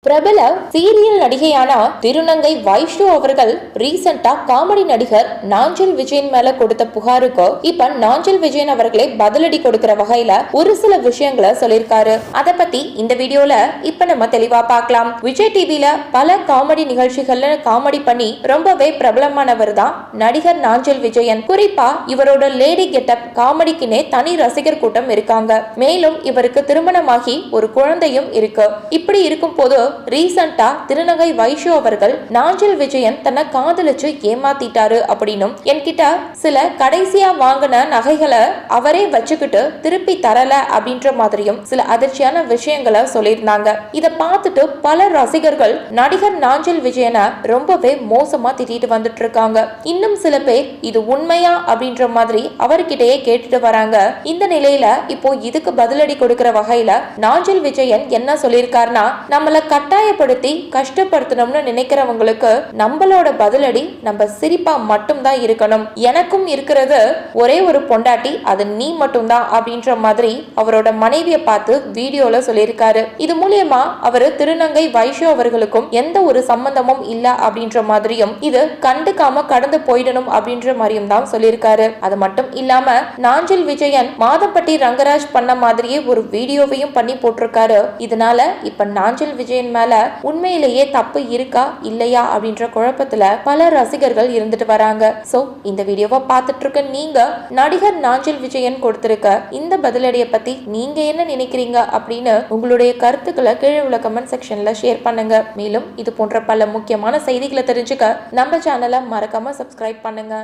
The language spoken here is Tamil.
பிரபல சீரியல் நடிகையான திருநங்கை வைஷ்ணு அவர்கள் ரீசெண்டா காமெடி நடிகர் நாஞ்சில் விஜயன் மேல கொடுத்த புகாருக்கு இப்ப நாஞ்சில் விஜயன் அவர்களே பதிலடி கொடுக்கிற வகையில ஒரு சில விஷயங்களை சொல்லியிருக்காரு. அத பத்தி இந்த வீடியோல இப்ப நம்ம தெளிவா பார்க்கலாம். விஜய் டிவில பல காமெடி நிகழ்ச்சிகள்ல காமெடி பண்ணி ரொம்பவே பிரபலமானவர் தான் நடிகர் நாஞ்சில் விஜயன். குறிப்பா இவரோட லேடி கெட்டப் காமெடிக்குனே தனி ரசிகர் கூட்டம் இருக்காங்க. மேலும் இவருக்கு திருமணமாகி ஒரு குழந்தையும் இருக்கு. இப்படி இருக்கும் போது ரீசெண்டா திருநங்கை வைஷ்ணு அவர்கள் நாஞ்சில் விஜயன் தன்னை காதலிச்சு ஏமாத்திட்டாரு அப்படின்னும் என்கிட்ட சில கடைசியா வாங்கின நகைகளை அவரே வச்சுக்கிட்டு திருப்பி தரல அப்படின்ற மாதிரியும் சில அதிர்ச்சியான விஷயங்களை சொல்லியிருந்தாங்க. இத பார்த்துட்டு பல ரசிகர்கள் நடிகர் நாஞ்சில் விஜயனை ரொம்பவே மோசமா திட்டிட்டு வந்துட்டு இருக்காங்க. இன்னும் சில பேர் இது உண்மையா அப்படின்ற மாதிரி அவர்கிட்டயே கேட்டுட்டு வராங்க. இந்த நிலையில இப்போ இதுக்கு பதிலடி கொடுக்கிற வகையில நாஞ்சில் விஜயன் என்ன சொல்லியிருக்காருன்னா, நம்மள கட்டாயப்படுத்தி கஷ்டப்படுத்தணும்னு நினைக்கிறவங்களுக்கு நம்மளோட பதிலடி நம்ம சிரிப்பா மட்டும்தான் இருக்கணும். எனக்கும் இருக்கிறது ஒரே ஒரு பொண்டாட்டி, அது நீ மட்டும்தான் அப்படின்ற மாதிரி அவரோட மனைவியை பார்த்து வீடியோல சொல்லியிருக்காரு. இது மூலியமா அவரு திருநங்கை வைஷ்ணு அவர்களுக்கும் எந்த ஒரு சம்பந்தமும் இல்ல அப்படின்ற மாதிரியும் இது கண்டுக்காம கடந்து போயிடணும் அப்படின்ற மாதிரியும் தான் சொல்லியிருக்காரு. அது மட்டும் இல்லாம நாஞ்சில் விஜயன் மாதப்பட்டி ரங்கராஜ் பண்ண மாதிரியே ஒரு வீடியோவையும் பண்ணி போட்டிருக்காரு. இதனால இப்ப நாஞ்சில் விஜயன் மேல உண்மையிலேயே தப்பு இருக்கா இல்லையா அப்படின்ற குழப்பத்துல பல ரசிகர்கள் இருந்துட்டு வராங்க. சோ இந்த வீடியோவை பார்த்துட்டு இருக்க நீங்க நடிகர் நாஞ்சில் விஜயன் கொடுத்திருக்க இந்த பதிலடியை பத்தி நீங்க என்ன நினைக்கிறீங்க அப்படின்னு உங்களுடைய கருத்துக்களை கீழே உள்ள கமெண்ட் செக்ஷன்ல ஷேர் பண்ணுங்க. மேலும் இது போன்ற பல முக்கியமான செய்திகளை தெரிஞ்சுக்க நம்ம சேனலை மறக்காம சப்ஸ்கிரைப் பண்ணுங்க.